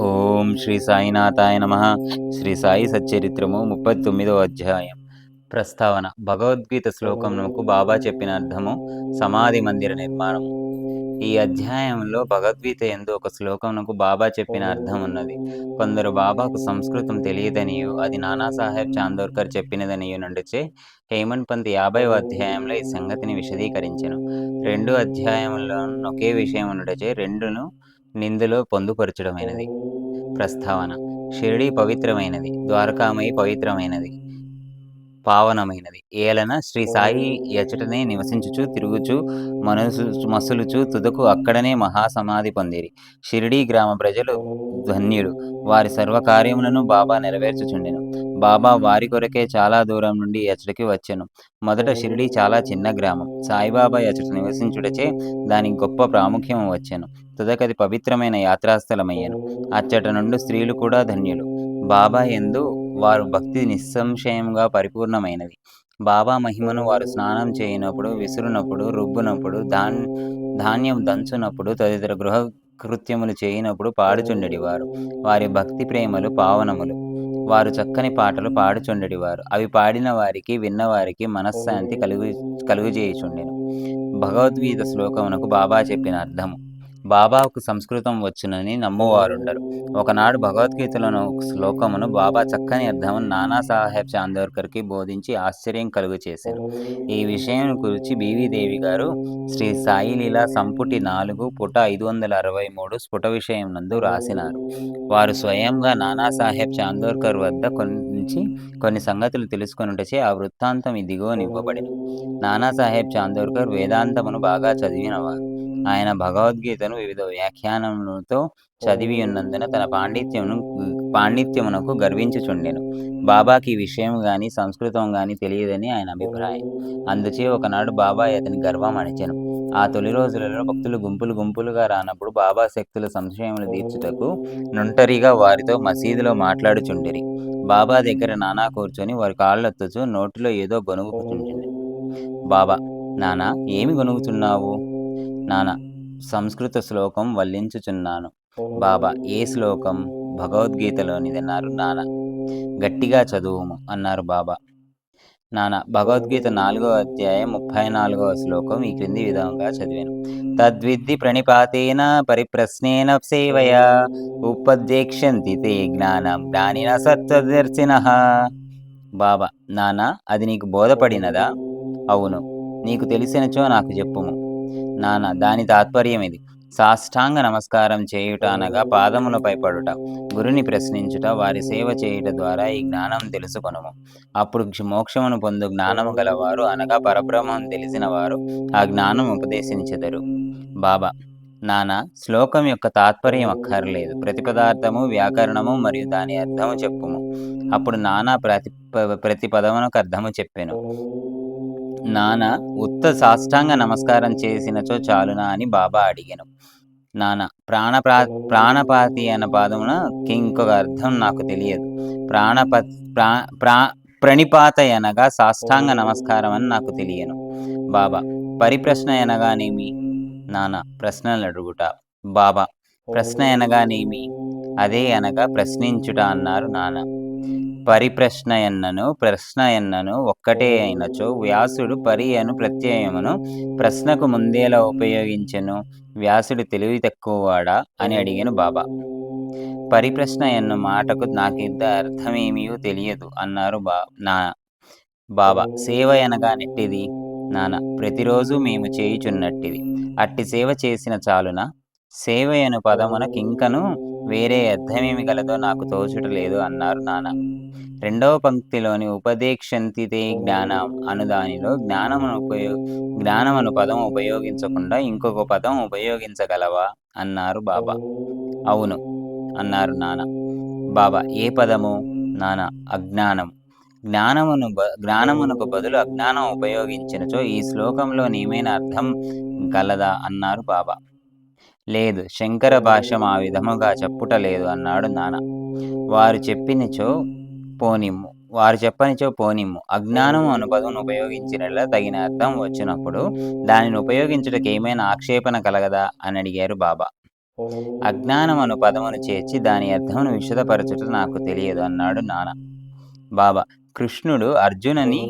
ఓం శ్రీ సాయినాథాయ నమః. శ్రీ సాయి సచ్చరిత్రము 39వ అధ్యాయం. ప్రస్తావన. భగవద్గీత శ్లోకమునకు బాబా చెప్పిన అర్థము, సమాధి మందిర నిర్మాణము. ఈ అధ్యాయంలో భగవద్గీత యందు ఒక శ్లోకమునకు బాబా చెప్పిన అర్థం ఉన్నది. కొందరు బాబాకు సంస్కృతం తెలియదనియు, అది నానాసాహెబ్ చాందోర్కర్ చెప్పినదనియు నుండిచే హేమంత్ పంత్ 50వ అధ్యాయంలో ఈ సంగతిని విశదీకరించెను. 2 అధ్యాయముల్లోను ఒకే విషయం ఉండుటచే రెండును నిందులో పొందుపరచడమైనది. ప్రస్తావన. షిరిడీ పవిత్రమైనది. ద్వారకామయి పవిత్రమైనది, పావనమైనది. ఏలన శ్రీ సాయి ఎచటనే నివసించుచు, తిరుగుచు, మసులుచు తుదకు అక్కడనే మహాసమాధి పొందిరి. షిరిడీ గ్రామ ప్రజలు ధన్యులు. వారి సర్వకార్యములను బాబా నెరవేర్చుచుండెను. బాబా వారి కొరకే చాలా దూరం నుండి ఎచటకి వచ్చెను. మొదట షిరిడీ చాలా చిన్న గ్రామం. సాయిబాబా ఎచట నివసించుటచే దానికి గొప్ప ప్రాముఖ్యము వచ్చెను. తుదకది పవిత్రమైన యాత్రాస్థలమయ్యెను. అచ్చట నుండి స్త్రీలు కూడా ధన్యులు. బాబా యందు వారు భక్తి నిస్సంశయముగా పరిపూర్ణమైనది. బాబా మహిమను వారు స్నానం చేయునప్పుడు, విసురునప్పుడు, రుబ్బునప్పుడు, ధాన్యం దంచునప్పుడు, తదితర గృహ కృత్యములు చేయునప్పుడు పాడుచుండెడివారు. వారి భక్తి ప్రేమలు పావనములు. వారు చక్కని పాటలు పాడుచుండెడివారు. అవి పాడిన వారికి, విన్నవారికి మనశ్శాంతి కలుగుజేయుచుండెను. భగవద్గీత శ్లోకమునకు బాబా చెప్పిన అర్థము. బాబాకు సంస్కృతం వచ్చునని నమ్మువారుండరు. ఒకనాడు భగవద్గీతలోని ఒక శ్లోకమును బాబా చక్కని అర్థమును నానాసాహెబ్ చాందోర్కర్‌కి బోధించి ఆశ్చర్యం కలుగచేసెను. ఈ విషయం గురించి బీవీ దేవి గారు శ్రీ సాయి లీలా సంపుటి 4 పుట 563 స్ఫుట విషయం నందు రాసినారు. వారు స్వయంగా నానాసాహెబ్ చాందోర్కర్ వద్ద నుంచి కొన్ని సంగతులు తెలుసుకొనుటచే ఆ వృత్తాంతం ఇదిగోనివ్వబడెను. నానాసాహెబ్ చాందోర్కర్ వేదాంతమును బాగా చదివినవారు. ఆయన భగవద్గీతను వివిధ వ్యాఖ్యానములతో చదివియున్నందున తన పాండిత్యమునకు గర్వించుచుండెను. బాబాకి ఈ విషయం గాని, సంస్కృతం గాని తెలియదని ఆయన అభిప్రాయం. అందుచే ఒకనాడు బాబా అతని గర్వం అణచెను. ఆ తొలి రోజులలో భక్తులు గుంపులుగా రానప్పుడు బాబా శక్తుల సంశయములు తీర్చుటకు నుంటరిగా వారితో మసీదులో మాట్లాడుచుండిరి. బాబా దగ్గర నానా కూర్చొని వారి కాళ్ళొత్తుచు నోటిలో ఏదో గొణుగుచుండెను. బాబా: నాన్నా, ఏమి గొణుగుచున్నావు? నాన్న: సంస్కృత శ్లోకం వల్లించుచున్నాను. బాబా: ఏ శ్లోకం? భగవద్గీతలోనిదన్నారు నాన్న. గట్టిగా చదువుము అన్నారు బాబా. నాన్న: భగవద్గీత 4వ అధ్యాయం 34వ శ్లోకం ఈ క్రింది విధంగా చదివాను. తద్విద్ధి ప్రణిపాతేన పరిప్రశ్నేన సేవయా ఉపదేక్ష్యంతి తే జ్ఞానం జ్ఞానిన సత్వదర్శినః. బాబా: నాన్న, అది నీకు బోధపడినదా? అవును. నీకు తెలిసినచో నాకు చెప్పుము. నాన్న: దాని తాత్పర్యమిది. సాష్టాంగ నమస్కారం చేయుట అనగా పాదములపై పడుట, గురుని ప్రశ్నించుట, వారి సేవ చేయుట ద్వారా ఈ జ్ఞానం తెలుసుకొనుము. అప్పుడు మోక్షమును పొందు జ్ఞానము గలవారు అనగా పరబ్రహ్మం తెలిసిన వారు ఆ జ్ఞానం ఉపదేశించెదరు. బాబా: నాన్న, శ్లోకం యొక్క తాత్పర్యం అక్కర్లేదు. ప్రతిపదార్థము, వ్యాకరణము మరియు దాని అర్థము చెప్పుము. అప్పుడు నాన్న ప్రతి పదమునకు అర్థము చెప్పెను. నాన్న: ఉత్త సాష్టాంగ నమస్కారం చేసినచో చాలునా అని బాబా అడిగెను. నాన్న: ప్రాణపాతి అన్న పదమున ఇంకొక అర్థం నాకు తెలియదు. ప్రణిపాత అనగా సాష్టాంగ నమస్కారం అని నాకు తెలియను. బాబా: పరిప్రశ్న అనగానేమి? నాన్న: ప్రశ్నలు అడుగుట. బాబా: ప్రశ్న అనగానేమి? అదే అనగా ప్రశ్నించుట అన్నారు నాన్న. పరిప్రశ్న ఎన్నను ప్రశ్న ఎన్నను ఒక్కటే అయినచో వ్యాసుడు పరి అను ప్రత్యయమును ప్రశ్నకు ముందేలా ఉపయోగించెను? వ్యాసుడు తెలివి తక్కువవాడా అని అడిగాను బాబా. పరిప్రశ్న ఎన్న మాటకు నాకింత అర్థమేమీయూ తెలియదు అన్నారు నాన్న. బాబా: సేవ అనగా నెట్టిది? నాన్న: ప్రతిరోజు మేము చేయుచున్నట్టిది. అట్టి సేవ చేసిన చాలునా? సేవ అను పదమునకింకను వేరే అర్థమేమి గలదో నాకు తోచుటలేదు అన్నారు నాన్న. రెండవ పంక్తిలోని ఉపదేక్ష్యంతి తే జ్ఞానం అను దానిలో జ్ఞానమను పదం ఉపయోగించకుండా ఇంకొక పదం ఉపయోగించగలవా అన్నారు బాబా. అవును అన్నారు నాన్న. బాబా: ఏ పదము? నాన్న: అజ్ఞానం. జ్ఞానమునకు బదులు అజ్ఞానం ఉపయోగించినచో ఈ శ్లోకంలో ఏమైనా అర్థం గలదా అన్నారు బాబా. లేదు, శంకర భాష్యం ఆ విధముగా చెప్పుట లేదు అన్నాడు నాన్న. వారు చెప్పనిచో పోనిమ్ము. అజ్ఞానము అను పదమును ఉపయోగించినట్లా తగిన అర్థం వచ్చినప్పుడు దానిని ఉపయోగించుటకు ఏమైనా ఆక్షేపణ కలగదా అని అడిగారు బాబా. అజ్ఞానం అను పదమును చేర్చి దాని అర్థమును విశదపరచుట నాకు తెలియదు అన్నాడు నాన్న. బాబా కృష్ణుడు అర్జునని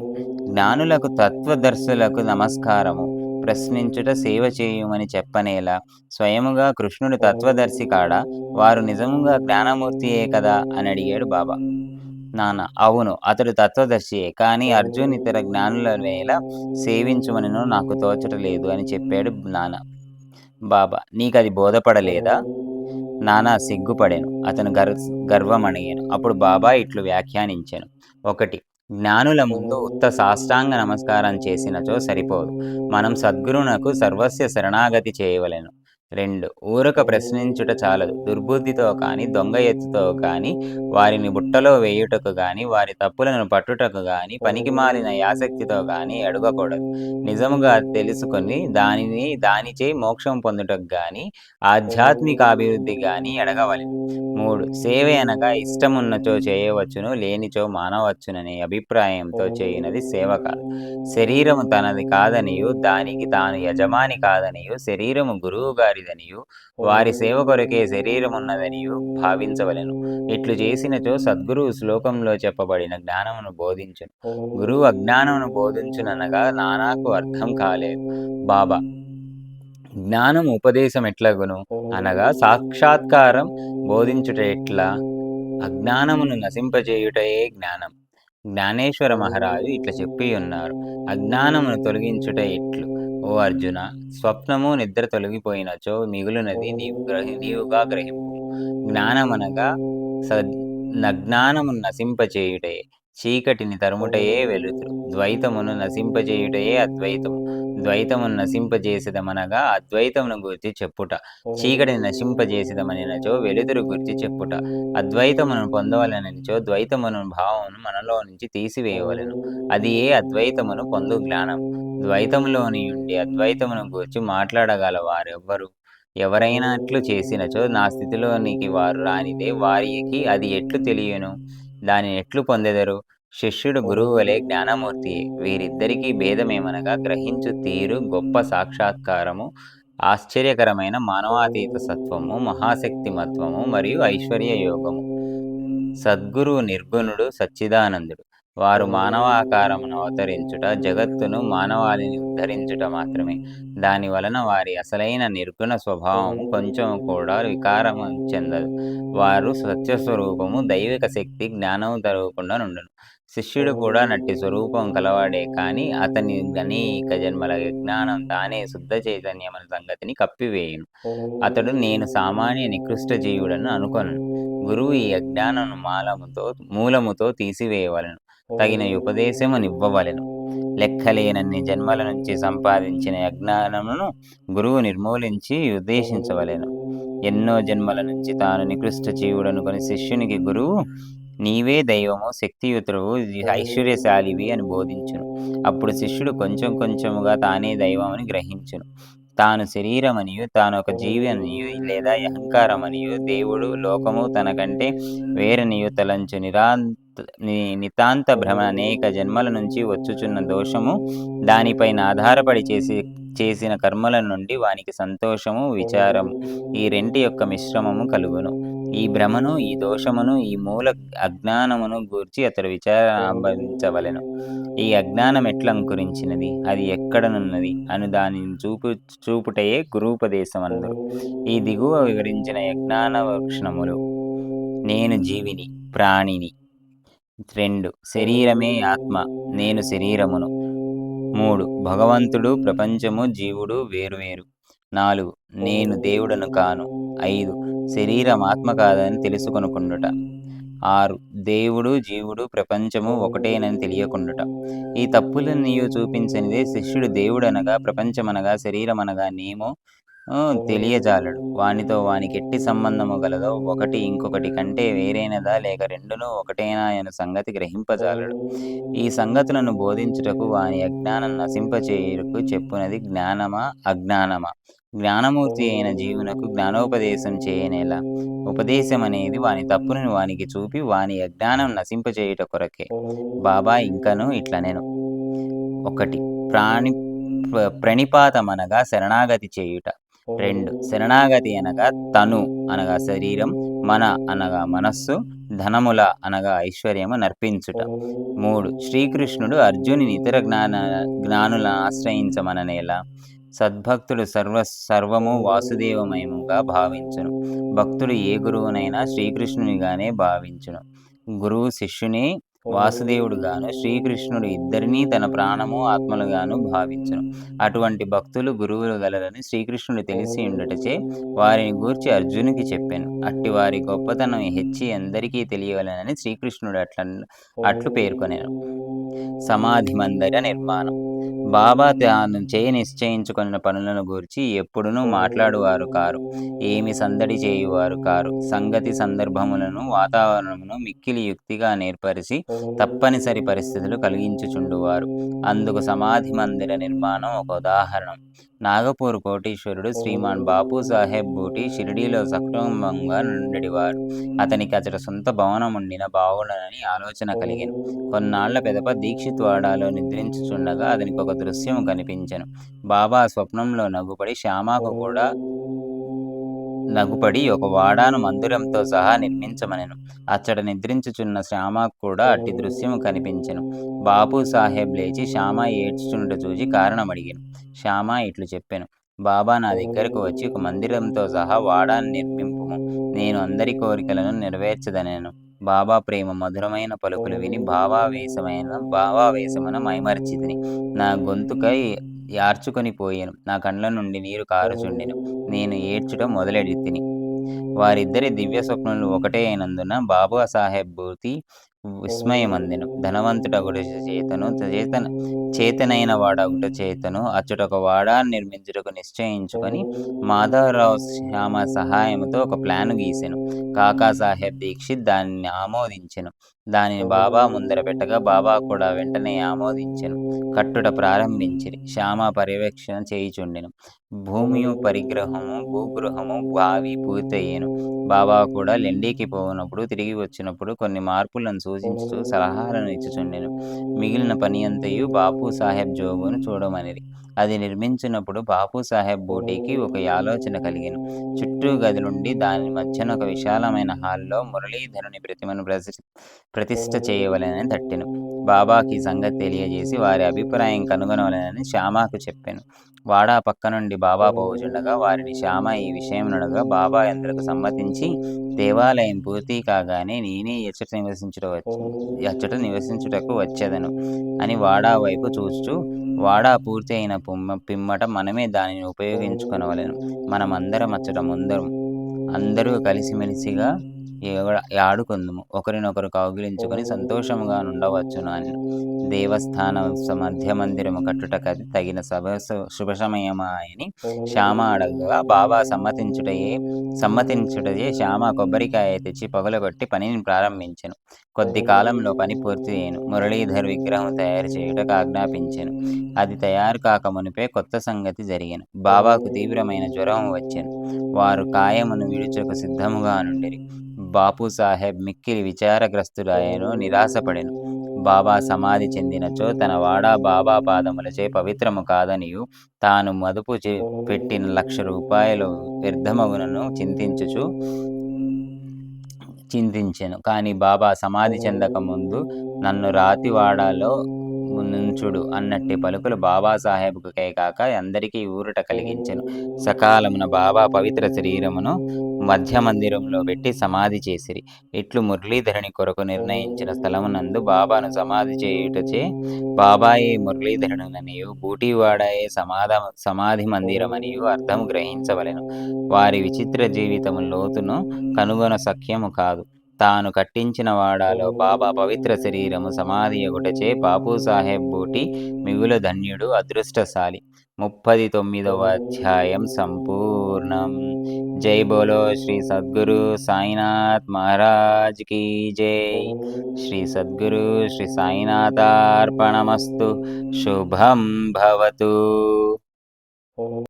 జ్ఞానులకు తత్వదర్శులకు నమస్కారము ప్రశ్నించుట సేవ చేయుమని చెప్పనేలా స్వయముగా కృష్ణుడు తత్వదర్శి కాడా వారు నిజముగా జ్ఞానమూర్తియే కదా అని అడిగాడు బాబా. నాన్న అవును అతడు తత్వదర్శియే కానీ అర్జున్ ఇతర జ్ఞానుల వేళ సేవించుమనను నాకు తోచటలేదు అని చెప్పాడు నాన్న. బాబా నీకది బోధపడలేదా? నానా సిగ్గుపడెను. అతను గర్వమణిగెను. అప్పుడు బాబా ఇట్లు వ్యాఖ్యానించెను. 1. జ్ఞానుల ముందు ఉత్త సాష్టాంగ నమస్కారం చేసినచో సరిపోదు. మనం సద్గురునకు సర్వస్య శరణాగతి చేయవలెను. 2. ఊరక ప్రశ్నించుట చాలదు. దుర్బుద్ధితో కాని, దొంగ ఎత్తుతో కాని, వారిని బుట్టలో వేయుటకు గాని, వారి తప్పులను పట్టుటకు గాని, పనికిమాలిన యాసక్తితో గాని అడుగకూడదు. నిజముగా తెలుసుకొని దానిచే మోక్షం పొందుటకు గాని, ఆధ్యాత్మికాభివృద్ధి గాని అడగవలెను. 3. సేవ అనగా ఇష్టమున్నచో చేయవచ్చును, లేనిచో మానవచ్చుననే అభిప్రాయంతో చేయునది సేవ కాదు. శరీరము తనది కాదనియు, దానికి తాను యజమాని కాదనియు, శరీరము గురువుగారిదనియు, వారి సేవ కొరకే శరీరమున్నదనియు భావించవలెను. ఇట్లు చేసినచో సద్గురువు శ్లోకంలో చెప్పబడిన జ్ఞానమును బోధించును. గురువు అజ్ఞానమును బోధించుననగా నానాకు అర్థం కాలేదు. బాబా జ్ఞానము ఉపదేశం ఎట్లగును అనగా సాక్షాత్కారం బోధించుట ఎట్లా? అజ్ఞానమును నశింపజేయుటయే జ్ఞానం. జ్ఞానేశ్వర మహారాజు ఇట్లా చెప్పియున్నారు. అజ్ఞానమును తొలగించుట ఎట్లు? ఓ అర్జున స్వప్నము నిద్ర తొలగిపోయినచో మిగులునది నీవుగా గ్రహింపు. జ్ఞానమనగా నజ్ఞానమును నశింపచేయుటయే. చీకటిని తరుముటయే వెలుతురు. ద్వైతమును నశింపజేయుటయే అద్వైతము. ద్వైతమును నశింపజేసేదమనగా అద్వైతమును గూర్చి చెప్పుట. చీకటిని నశింపజేసేదమనినచో వెలుతురు గూర్చి చెప్పుట. అద్వైతమును పొందవలననిచో ద్వైతమును భావమును మనలో నుంచి తీసివేయవలెను. అది ఏ అద్వైతమును పొందు జ్ఞానం. ద్వైతములోని ఉండి అద్వైతమును గూర్చి మాట్లాడగల వారెవ్వరు? ఎవరైనట్లు చేసినచో నా స్థితిలోనికి వారు రానిదే వారికి అది ఎట్లు తెలియను? దానిని ఎట్లు పొందెదరు? శిష్యుడు గురువు వలె జ్ఞానమూర్తియే. వీరిద్దరికీ భేదమేమనగా గ్రహించు తీరు, గొప్ప సాక్షాత్కారము, ఆశ్చర్యకరమైన మానవాతీత సత్వము, మహాశక్తిమత్వము మరియు ఐశ్వర్య యోగము. సద్గురువు నిర్గుణుడు, సచ్చిదానందుడు. వారు మానవాకారమును అవతరించుట, జగత్తును మానవాళిని ఉద్ధరించుట మాత్రమే. దాని వలన వారి అసలైన నిర్గుణ స్వభావము కొంచెం కూడా వికారము చెందదు. వారు సత్యస్వరూపము, దైవిక శక్తి, జ్ఞానము తరగకుండా నుండును. శిష్యుడు కూడా నట్టి స్వరూపం కలవాడే కాని అతని అనేక జన్మల అజ్ఞానం తానే శుద్ధ చైతన్యమన్న సంగతిని కప్పివేయును. అతడు నేను సామాన్య నికృష్ట జీవుడను అనుకొనును. గురువు ఈ అజ్ఞానమును మూలముతో తీసివేయవలెను. తగిన ఉపదేశమునివ్వవలెను. లెక్కలేనన్ని జన్మల నుంచి సంపాదించిన అజ్ఞానమును గురువు నిర్మూలించి ఉద్దేశించవలెను. ఎన్నో జన్మల నుంచి తాను నికృష్ట జీవుడనుకొని శిష్యునికి గురువు నీవే దైవము, శక్తియుతుడవు, ఐశ్వర్యశాలివి అని బోధించును. అప్పుడు శిష్యుడు కొంచెం కొంచెముగా తానే దైవమని గ్రహించును. తాను శరీరమనియు, తానొక జీవి అనియు, లేదా అహంకారమనియు, దేవుడు, లోకము తనకంటే వేరనియు తలంచు నితాంత భ్రమ అనేక జన్మల నుంచి వచ్చుచున్న దోషము, దానిపైన ఆధారపడి చేసిన కర్మల నుండి వానికి సంతోషము, విచారము ఈ రెంటి యొక్క మిశ్రమము కలుగును. ఈ భ్రమను, ఈ దోషమును, ఈ మూల అజ్ఞానమును గూర్చి అతడు విచారించవలెను. ఈ అజ్ఞానం ఎట్లా అంకురించినది, అది ఎక్కడనున్నది అను దానిని చూపుటయే గురూపదేశమందురు. ఈ దిగువ వివరించిన యజ్ఞాన వృక్షణములు. నేను జీవిని, ప్రాణిని. 2. శరీరమే ఆత్మ, నేను శరీరమును. 3. భగవంతుడు, ప్రపంచము, జీవుడు వేరువేరు. 4. నేను దేవుడను కాను. 5. శరీరం ఆత్మ కాదని తెలుసుకొనుకుండుట. 6. దేవుడు, జీవుడు, ప్రపంచము ఒకటేనని తెలియకుండుట. ఈ తప్పులన్నీయు చూపించనిదే శిష్యుడు దేవుడనగా, ప్రపంచమనగా, శరీరమనగా నేమో తెలియజాలడు. వానితో వానికెట్టి సంబంధము గలదో, ఒకటి ఇంకొకటి కంటే వేరైనదా, లేక రెండునూ ఒకటేనా అను సంగతి గ్రహింపజాలడు. ఈ సంగతులను బోధించుటకు వాని అజ్ఞానం నశింపచేయుటకు చెప్పునది జ్ఞానమా, అజ్ఞానమా? జ్ఞానమూర్తి అయిన జీవునకు జ్ఞానోపదేశం చేయనేలా? ఉపదేశమనేది వాని తప్పును వానికి చూపి వాని అజ్ఞానం నశింపచేయుట కొరకే. బాబా ఇంకను ఇట్లనెను. 1. ప్రణిపాతమనగా శరణాగతి చేయుట. 2 శరణాగతి అనగా తను అనగా శరీరం, మన అనగా మనస్సు, ధనముల అనగా ఐశ్వర్యము నర్పించుట. 3 శ్రీకృష్ణుడు అర్జునుని ఇతర జ్ఞానులను ఆశ్రయించమననేలా సద్భక్తుడు సర్వము వాసుదేవమయముగా భావించును. భక్తుడు ఏ గురువునైనా శ్రీకృష్ణునిగానే భావించును. గురువు శిష్యుని వాసుదేవుడుగాను, శ్రీకృష్ణుడు ఇద్దరినీ తన ప్రాణము, ఆత్మలుగాను భావించును. అటువంటి భక్తులు గురువులు గలరని శ్రీకృష్ణుడు తెలిసి ఉండుటచే వారిని గూర్చి అర్జునికి చెప్పెను. అట్టి వారి గొప్పతనం హెచ్చి అందరికీ తెలియవలెనని శ్రీకృష్ణుడు అట్లు పేర్కొనెను. సమాధి మందిర నిర్మాణం. బాబా తాను నిశ్చయించుకొనిన పనులను గూర్చి ఎప్పుడునూ మాట్లాడువారు కారు. ఏమి సందడి చేయువారు కారు. సంగతి సందర్భములను వాతావరణమును మిక్కిలి యుక్తిగా నేర్పరిచి తప్పనిసరి పరిస్థితులు కలిగించుచుండువారు. అందుకు సమాధి మందిర నిర్మాణం ఒక ఉదాహరణం. నాగపూర్ కోటీశ్వరుడు శ్రీమాన్ బాపు సాహెబ్ బూటి షిరిడీలో సకుటుంబంగా నుండెడివాడు. అతనికి అతడి సొంత భవనముండిన బావుండునని ఆలోచన కలిగెను. కొన్నాళ్ల పిదప దీక్షిత్ వాడాలో నిద్రించుచుండగా అతనికి ఒక దృశ్యము కనిపించెను. బాబా స్వప్నంలో నగుపడి ఒక వాడాను మందిరంతో సహా నిర్మించమనెను. అచ్చట నిద్రించుచున్న శ్యామకు కూడా అట్టి దృశ్యము కనిపించెను. బాపు సాహెబ్ లేచి శ్యామ ఏడ్చుచుండుట చూచి కారణమడిగెను. శ్యామ ఇట్లు చెప్పెను: బాబా నా దగ్గరకు వచ్చి ఒక మందిరంతో సహా వాడాను నిర్మింపుము, నేను అందరి కోరికలను నెరవేర్చదనెను. బాబా ప్రేమ మధురమైన పలుకులు విని భావావేశమున మైమరచితిని. నా గొంతుక యార్చుకొని పోయెను. నా కండ్ల నుండి నీరు కారుచుండెను. నేను ఏడ్చుట మొదలెడితిని. వారిద్దరి దివ్య స్వప్నములు ఒకటే అయినందున బాబా సాహెబ్ బూతి విస్మయమందెను. ధనవంతుడగుట చేతనైన వాడగుట చేతను అచ్చటొక వాడాను నిర్మించుటకు నిశ్చయించుకొని మాధవరావు శ్యామ సహాయముతో ఒక ప్లాను గీసెను. కాకా సాహెబ్ దీక్షిత్ దానిని ఆమోదించెను. దానిని బాబా ముందర పెట్టగా బాబా కూడా వెంటనే ఆమోదించెను. కట్టుట ప్రారంభించిరి. శ్యామ పర్యవేక్షణ చేయుచుండెను. భూమియు పరిగ్రహము, భూగృహము, బావి పూర్తయ్యెను. బాబా కూడా లెండీకి పోవునప్పుడు, తిరిగి వచ్చినప్పుడు కొన్ని మార్పులను సూచించుచు సలహాలను ఇచ్చుచుండెను. మిగిలిన పని అంతయు బాపు సాహెబ్ జోగును చూడమనిరి. అది నిర్మించినప్పుడు బాపు సాహెబ్ బూటీకి ఒక ఆలోచన కలిగెను. చుట్టూ గదులుండి దాని మధ్యన ఒక విశాలమైన హాల్లో మురళీధరుని ప్రతిమను ప్రతిష్ఠ చేయవలెనని తట్టెను. బాబాకి సంగతి తెలియజేసి వారి అభిప్రాయం కనుగొనవలెనని శ్యామకు చెప్పెను. వాడా పక్క నుండి బాబా పోవుచుండగా వారిని శ్యామ ఈ విషయమునడగా బాబా ఎందుకు సమ్మతించి, దేవాలయం పూర్తి కాగానే నేనే అచ్చట నివసించుటకు వచ్చెదను అని వాడా వైపు చూచుచూ, వాడా పూర్తి అయిన పిమ్మట మనమే దానిని ఉపయోగించుకొనవలెను. మనమందరం అచ్చట అందరూ కలిసిమెలిసిగా ఆడుకుందుము, ఒకరినొకరు కౌగిలించుకొని సంతోషముగా నుండవచ్చును అనెను. దేవస్థాన మధ్య మందిరము కట్టుట తగిన శుభ సమయమాయని శ్యామ అడగగా బాబా సమ్మతించుటయే శ్యామ కొబ్బరికాయ తెచ్చి పగులగొట్టి పనిని ప్రారంభించెను. కొద్ది కాలంలో పని పూర్తి అయ్యెను. మురళీధర్ విగ్రహం తయారు చేయుటకు ఆజ్ఞాపించెను. అది తయారు కాక మునిపే కొత్త సంగతి జరిగెను. బాబాకు తీవ్రమైన జ్వరం వచ్చెను. వారు కాయమును విడుచుటకు సిద్ధముగా నుండిరి. బాపు సాహెబ్ మిక్కిలి విచారగ్రస్తుడాయెను, నిరాశపడెను. బాబా సమాధి చెందినచో తన వాడా బాబా పాదములచే పవిత్రము కాదనియు, తాను మదుపు పెట్టిన ₹1,00,000 వ్యర్థమగునను చింతించెను. కాని బాబా సమాధి చెందక ముందు నన్ను రాతివాడాలో నుంచుడు అన్నట్టి పలుకులు బాబాసాహెబ్‌కే కాక అందరికీ ఊరట కలిగించెను. సకాలమున బాబా పవిత్ర శరీరమును మధ్య మందిరంలో పెట్టి సమాధి చేసిరి. ఇట్లు మురళీధరుని కొరకు నిర్ణయించిన స్థలమునందు బాబాను సమాధి చేయుటచే బాబాయే మురళీధరుడనియు, బూటివాడాయే సమాధి మందిరమనియు అర్థము గ్రహించవలెను. వారి విచిత్ర జీవితము లోతును కనుగొన సఖ్యము కాదు. తాను కట్టించిన వాడాలో బాబా పవిత్ర శరీరము సమాధియగుటచే బాపూసాహెబ్ బూటి మిగుల ధన్యుడు, అదృష్టశాలి. 39వ అధ్యాయం సంపూర్ణం. జై బోలో శ్రీ సద్గురు సాయినాథ్ మహారాజ్ కీ జై. శ్రీ సద్గురు శ్రీ సాయినాథార్పణమస్తు. శుభం భవతు.